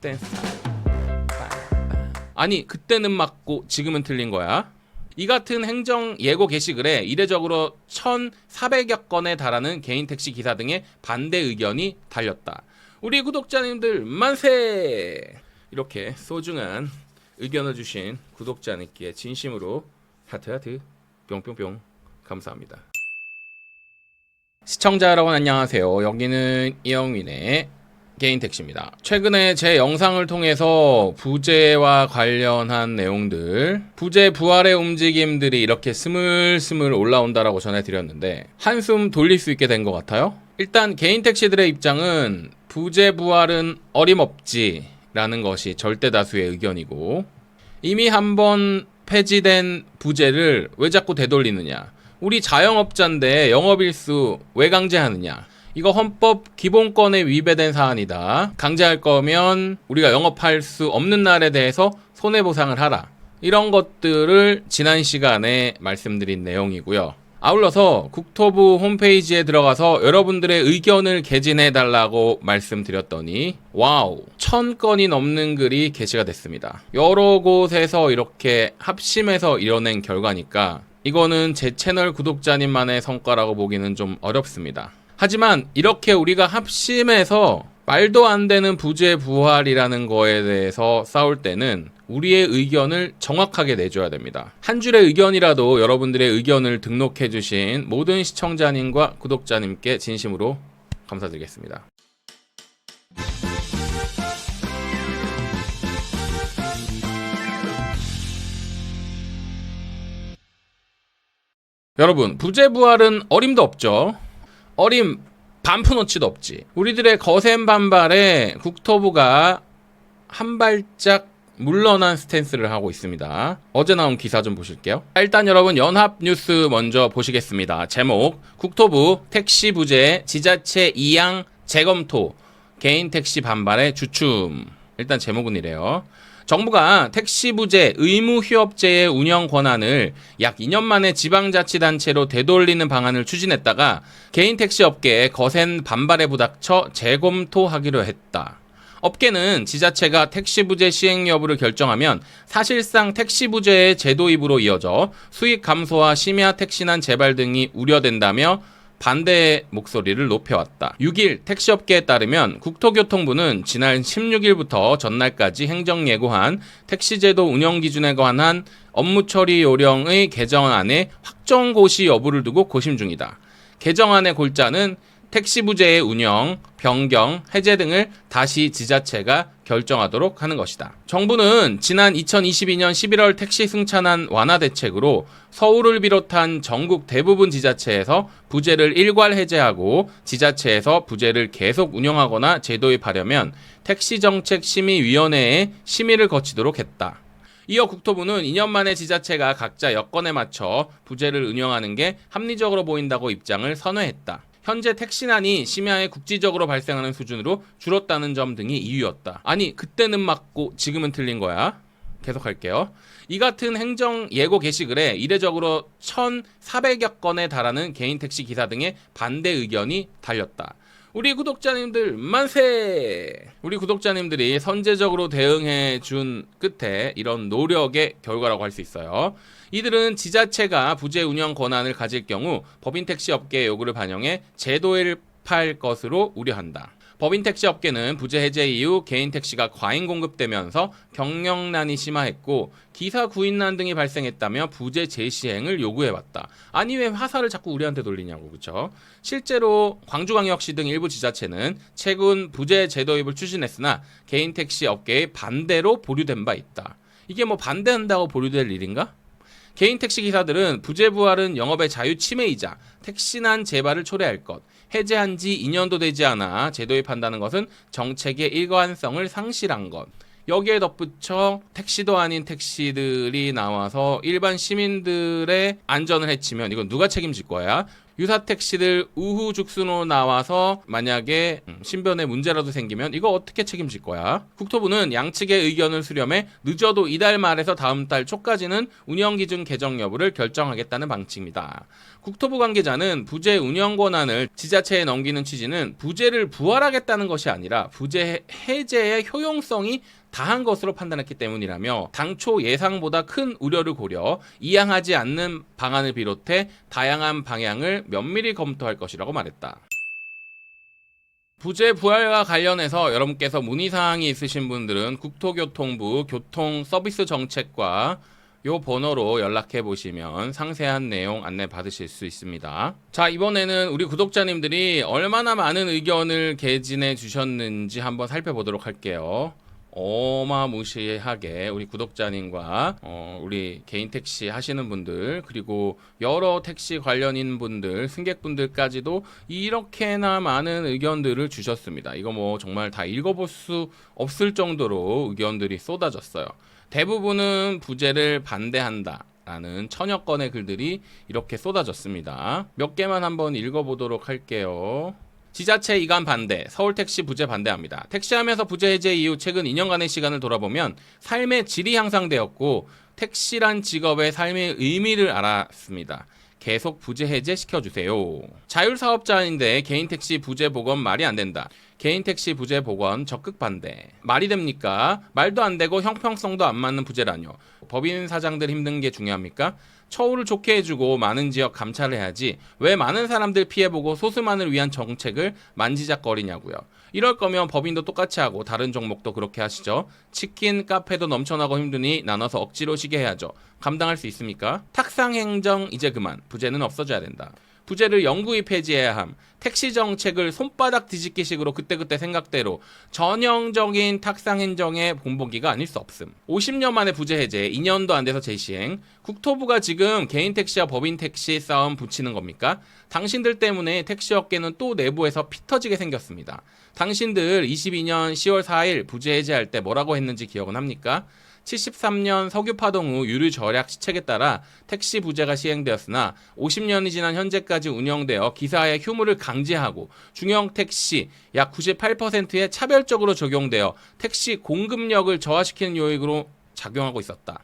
댄스. 아니 그때는 맞고 지금은 틀린 거야. 이 같은 행정 예고 게시글에 이례적으로 1,400여 건에 달하는 개인 택시 기사 등의 반대 의견이 달렸다. 우리 구독자님들 만세! 이렇게 소중한 의견을 주신 구독자님께 진심으로 하트 뿅뿅뿅 감사합니다. 시청자 여러분 안녕하세요. 여기는 이영윈의 개인 택시입니다. 최근에 제 영상을 통해서 부재와 관련한 내용들, 부재 부활의 움직임들이 이렇게 스물스물 올라온다라고 전해드렸는데 한숨 돌릴 수 있게 된 것 같아요. 일단 개인 택시들의 입장은 부재 부활은 어림없지라는 것이 절대 다수의 의견이고, 이미 한번 폐지된 부재를 왜 자꾸 되돌리느냐, 우리 자영업자인데 영업일수 왜 강제하느냐, 이거 헌법 기본권에 위배된 사안이다. 강제할 거면 우리가 영업할 수 없는 날에 대해서 손해보상을 하라. 이런 것들을 지난 시간에 말씀드린 내용이고요. 아울러서 국토부 홈페이지에 들어가서 여러분들의 의견을 개진해달라고 말씀드렸더니 와우, 1,000건이 넘는 글이 게시가 됐습니다. 여러 곳에서 이렇게 합심해서 이뤄낸 결과니까 이거는 제 채널 구독자님만의 성과라고 보기는 좀 어렵습니다. 하지만 이렇게 우리가 합심해서 말도 안 되는 부재 부활이라는 거에 대해서 싸울 때는 우리의 의견을 정확하게 내줘야 됩니다. 한 줄의 의견이라도 여러분들의 의견을 등록해 주신 모든 시청자님과 구독자님께 진심으로 감사드리겠습니다. 여러분, 부재 부활은 어림도 없죠. 어림 반푼어치도 없지. 우리들의 거센 반발에 국토부가 한 발짝 물러난 스탠스를 하고 있습니다. 어제 나온 기사 좀 보실게요. 일단 여러분 연합뉴스 먼저 보시겠습니다. 제목, 국토부 택시 부재 지자체 이양 재검토 개인 택시 반발에 주춤. 일단 제목은 이래요. 정부가 택시 부재 의무 휴업제의 운영 권한을 약 2년 만에 지방자치단체로 되돌리는 방안을 추진했다가 개인 택시 업계에 거센 반발에 부닥쳐 재검토하기로 했다. 업계는 지자체가 택시 부재 시행 여부를 결정하면 사실상 택시 부재의 제도입으로 이어져 수익 감소와 심야 택시난 재발 등이 우려된다며 반대의 목소리를 높여왔다. 6일 택시업계에 따르면 국토교통부는 지난 16일부터 전날까지 행정예고한 택시제도 운영기준에 관한 업무처리 요령의 개정안의 확정고시 여부를 두고 고심 중이다. 개정안의 골자는 택시 부재의 운영, 변경, 해제 등을 다시 지자체가 결정하도록 하는 것이다. 정부는 지난 2022년 11월 택시 승차난 완화 대책으로 서울을 비롯한 전국 대부분 지자체에서 부재를 일괄 해제하고 지자체에서 부재를 계속 운영하거나 재도입하려면 택시정책심의위원회의 심의를 거치도록 했다. 이어 국토부는 2년 만에 지자체가 각자 여건에 맞춰 부재를 운영하는 게 합리적으로 보인다고 입장을 선회했다. 현재 택시난이 심야에 국지적으로 발생하는 수준으로 줄었다는 점 등이 이유였다. 아니 그때는 맞고 지금은 틀린 거야. 계속할게요. 이 같은 행정 예고 게시글에 이례적으로 1,400여 건에 달하는 개인 택시 기사 등의 반대 의견이 달렸다. 우리 구독자님들 만세! 우리 구독자님들이 선제적으로 대응해 준 끝에 이런 노력의 결과라고 할 수 있어요. 이들은 지자체가 부재 운영 권한을 가질 경우 법인 택시 업계의 요구를 반영해 재도입할 것으로 우려한다. 법인 택시 업계는 부재 해제 이후 개인 택시가 과잉 공급되면서 경영난이 심화했고 기사 구인난 등이 발생했다며 부재 재시행을 요구해왔다. 아니 왜 화살을 자꾸 우리한테 돌리냐고, 그렇죠? 실제로 광주광역시 등 일부 지자체는 최근 부재 재도입을 추진했으나 개인 택시 업계의 반대로 보류된 바 있다. 이게 뭐 반대한다고 보류될 일인가? 개인 택시 기사들은 부재 부활은 영업의 자유 침해이자 택시난 재발을 초래할 것, 해제한 지 2년도 되지 않아 재도입한다는 것은 정책의 일관성을 상실한 것, 여기에 덧붙여 택시도 아닌 택시들이 나와서 일반 시민들의 안전을 해치면 이건 누가 책임질 거야? 유사 택시들 우후죽순으로 나와서 만약에 신변에 문제라도 생기면 이거 어떻게 책임질 거야? 국토부는 양측의 의견을 수렴해 늦어도 이달 말에서 다음 달 초까지는 운영기준 개정 여부를 결정하겠다는 방침입니다. 국토부 관계자는 부재 운영 권한을 지자체에 넘기는 취지는 부재를 부활하겠다는 것이 아니라 부재 해제의 효용성이 다한 것으로 판단했기 때문이라며 당초 예상보다 큰 우려를 고려 이양하지 않는 방안을 비롯해 다양한 방향을 면밀히 검토할 것이라고 말했다. 부재 부활과 관련해서 여러분께서 문의사항이 있으신 분들은 국토교통부 교통서비스정책과 요 번호로 연락해 보시면 상세한 내용 안내 받으실 수 있습니다. 자, 이번에는 우리 구독자님들이 얼마나 많은 의견을 개진해 주셨는지 한번 살펴보도록 할게요. 어마무시하게 우리 구독자님과 우리 개인 택시 하시는 분들, 그리고 여러 택시 관련인 분들, 승객분들까지도 이렇게나 많은 의견들을 주셨습니다. 이거 뭐 정말 다 읽어볼 수 없을 정도로 의견들이 쏟아졌어요. 대부분은 부재를 반대한다 라는 천여 건의 글들이 이렇게 쏟아졌습니다. 몇 개만 한번 읽어보도록 할게요. 지자체 이관 반대, 서울택시 부재 반대합니다. 택시하면서 부재 해제 이후 최근 2년간의 시간을 돌아보면 삶의 질이 향상되었고 택시란 직업의 삶의 의미를 알았습니다. 계속 부재 해제 시켜주세요. 자율사업자인데 개인택시 부재 복원 말이 안 된다. 개인택시 부재 복원 적극 반대. 말이 됩니까? 말도 안 되고 형평성도 안 맞는 부재라뇨. 법인 사장들 힘든 게 중요합니까? 처우를 좋게 해주고 많은 지역 감찰을 해야지 왜 많은 사람들 피해보고 소수만을 위한 정책을 만지작거리냐고요. 이럴 거면 법인도 똑같이 하고 다른 종목도 그렇게 하시죠. 치킨, 카페도 넘쳐나고 힘드니 나눠서 억지로 쉬게 해야죠. 감당할 수 있습니까? 탁상행정 이제 그만. 부재는 없어져야 된다. 부재를 영구히 폐지해야 함. 택시 정책을 손바닥 뒤집기식으로 그때그때 생각대로 전형적인 탁상행정의 본보기가 아닐 수 없음. 50년 만에 부재 해제, 2년도 안 돼서 재시행. 국토부가 지금 개인 택시와 법인 택시 싸움 붙이는 겁니까? 당신들 때문에 택시업계는 또 내부에서 피 터지게 생겼습니다. 당신들 22년 10월 4일 부재 해제할 때 뭐라고 했는지 기억은 합니까? 73년 석유파동 후 유류 절약 시책에 따라 택시 부재가 시행되었으나 50년이 지난 현재까지 운영되어 기사의 휴무를 강제하고 중형 택시 약 98%에 차별적으로 적용되어 택시 공급력을 저하시키는 요인으로 작용하고 있었다.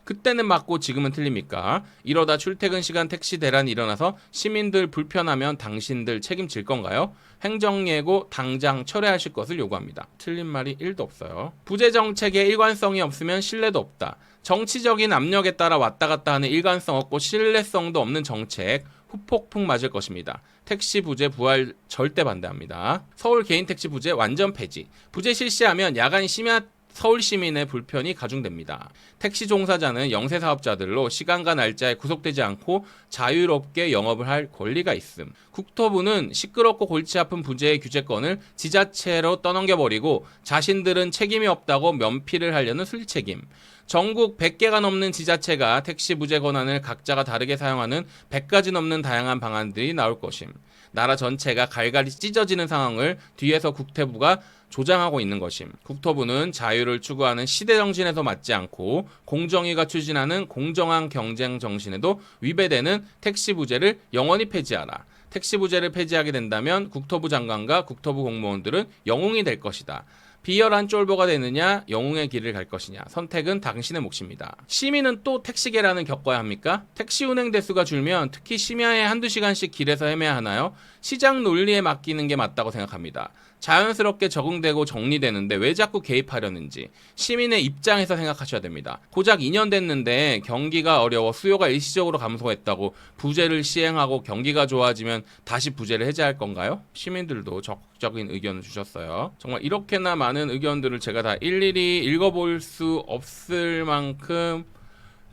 그때는 맞고 지금은 틀립니까? 이러다 출퇴근 시간 택시 대란이 일어나서 시민들 불편하면 당신들 책임질 건가요? 행정예고 당장 철회하실 것을 요구합니다. 틀린 말이 1도 없어요. 부재 정책에 일관성이 없으면 신뢰도 없다. 정치적인 압력에 따라 왔다 갔다 하는 일관성 없고 신뢰성도 없는 정책 후폭풍 맞을 것입니다. 택시 부재 부활 절대 반대합니다. 서울 개인 택시 부재 완전 폐지. 부재 실시하면 야간 심야 서울 시민의 불편이 가중됩니다. 택시 종사자는 영세 사업자들로 시간과 날짜에 구속되지 않고 자유롭게 영업을 할 권리가 있음. 국토부는 시끄럽고 골치 아픈 부재의 규제권을 지자체로 떠넘겨버리고 자신들은 책임이 없다고 면피를 하려는 술책임. 전국 100개가 넘는 지자체가 택시 부재 권한을 각자가 다르게 사용하는 100가지 넘는 다양한 방안들이 나올 것임. 나라 전체가 갈갈이 찢어지는 상황을 뒤에서 국토부가 조장하고 있는 것임. 국토부는 자유를 추구하는 시대 정신에도 맞지 않고 공정위가 추진하는 공정한 경쟁 정신에도 위배되는 택시 부재를 영원히 폐지하라. 택시 부재를 폐지하게 된다면 국토부 장관과 국토부 공무원들은 영웅이 될 것이다. 비열한 쫄보가 되느냐 영웅의 길을 갈 것이냐 선택은 당신의 몫입니다. 시민은 또 택시계란을 겪어야 합니까? 택시 운행 대수가 줄면 특히 심야에 한두 시간씩 길에서 헤매야 하나요? 시장 논리에 맡기는 게 맞다고 생각합니다. 자연스럽게 적응되고 정리되는데 왜 자꾸 개입하려는지 시민의 입장에서 생각하셔야 됩니다. 고작 2년 됐는데 경기가 어려워 수요가 일시적으로 감소했다고 부재를 시행하고 경기가 좋아지면 다시 부재를 해제할 건가요? 시민들도 적극적인 의견을 주셨어요. 정말 이렇게나 많은 의견들을 제가 다 일일이 읽어볼 수 없을 만큼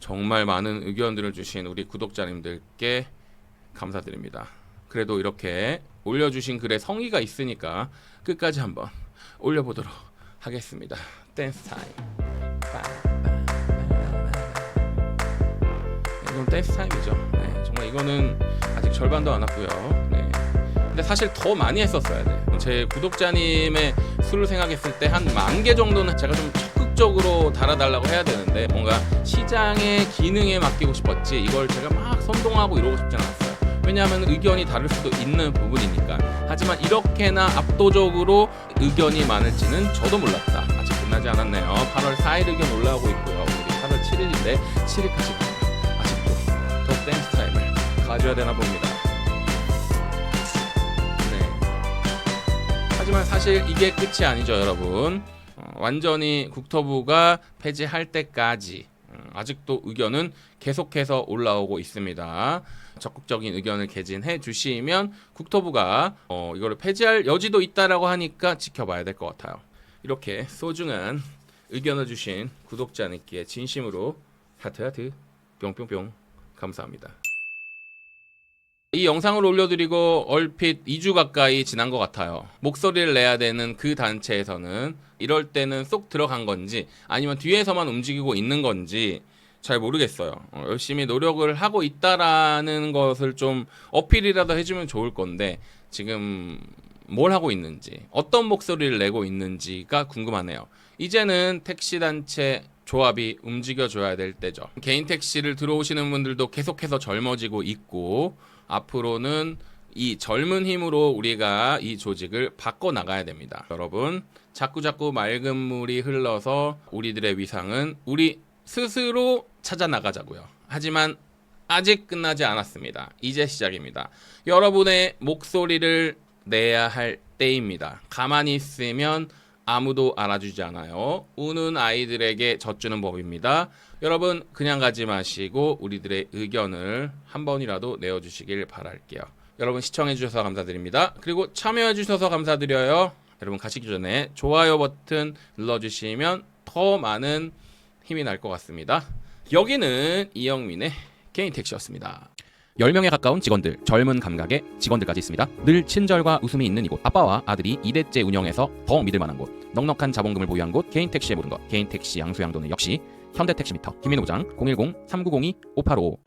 정말 많은 의견들을 주신 우리 구독자님들께 감사드립니다. 그래도 이렇게 올려주신 글에 성의가 있으니까 끝까지 한번 올려보도록 하겠습니다. 댄스 타임. 이건 댄스 타임이죠. 네, 정말 이거는 아직 절반도 안 왔고요. 네. 근데 사실 더 많이 했었어야 돼. 제 구독자님의 수를 생각했을 때 한 10,000개 정도는 제가 좀 적극적으로 달아달라고 해야 되는데 뭔가 시장의 기능에 맡기고 싶었지 이걸 제가 막 선동하고 이러고 싶진 않았어요. 왜냐하면 의견이 다를 수도 있는 부분이니까. 하지만 이렇게나 압도적으로 의견이 많을지는 저도 몰랐다. 아직 끝나지 않았네요. 8월 4일 의견 올라오고 있고요. 오늘이 8월 7일인데 7일까지 아직도 더 댄스 타임을 가져야 되나 봅니다. 하지만 사실 이게 끝이 아니죠, 여러분. 완전히 국토부가 폐지할 때까지 아직도 의견은 계속해서 올라오고 있습니다. 적극적인 의견을 개진해 주시면 국토부가 이거를 폐지할 여지도 있다라고 하니까 지켜봐야 될 것 같아요. 이렇게 소중한 의견을 주신 구독자님께 진심으로 하트 뿅뿅뿅 감사합니다. 이 영상을 올려드리고 얼핏 2주 가까이 지난 것 같아요. 목소리를 내야 되는 그 단체에서는 이럴 때는 쏙 들어간 건지 아니면 뒤에서만 움직이고 있는 건지 잘 모르겠어요. 열심히 노력을 하고 있다라는 것을 좀 어필이라도 해주면 좋을 건데 지금 뭘 하고 있는지 어떤 목소리를 내고 있는지가 궁금하네요. 이제는 택시단체 조합이 움직여줘야 될 때죠. 개인 택시를 들어오시는 분들도 계속해서 젊어지고 있고 앞으로는 이 젊은 힘으로 우리가 이 조직을 바꿔나가야 됩니다. 여러분, 자꾸자꾸 맑은 물이 흘러서 우리들의 위상은 우리 스스로 찾아나가자고요. 하지만 아직 끝나지 않았습니다. 이제 시작입니다. 여러분의 목소리를 내야 할 때입니다. 가만히 있으면 아무도 알아주지 않아요. 우는 아이들에게 젖주는 법입니다. 여러분 그냥 가지 마시고 우리들의 의견을 한 번이라도 내어주시길 바랄게요. 여러분 시청해주셔서 감사드립니다. 그리고 참여해주셔서 감사드려요. 여러분 가시기 전에 좋아요 버튼 눌러주시면 더 많은 힘이 날 것 같습니다. 여기는 이영민의 개인 택시였습니다. 10명에 가까운 직원들, 젊은 감각의 직원들까지 있습니다. 늘 친절과 웃음이 있는 이곳, 아빠와 아들이 2대째 운영해서 더 믿을 만한 곳, 넉넉한 자본금을 보유한 곳, 개인 택시의 모든 것, 개인 택시 양수양도는 역시 현대택시미터. 김민호 부장 010-3902-5855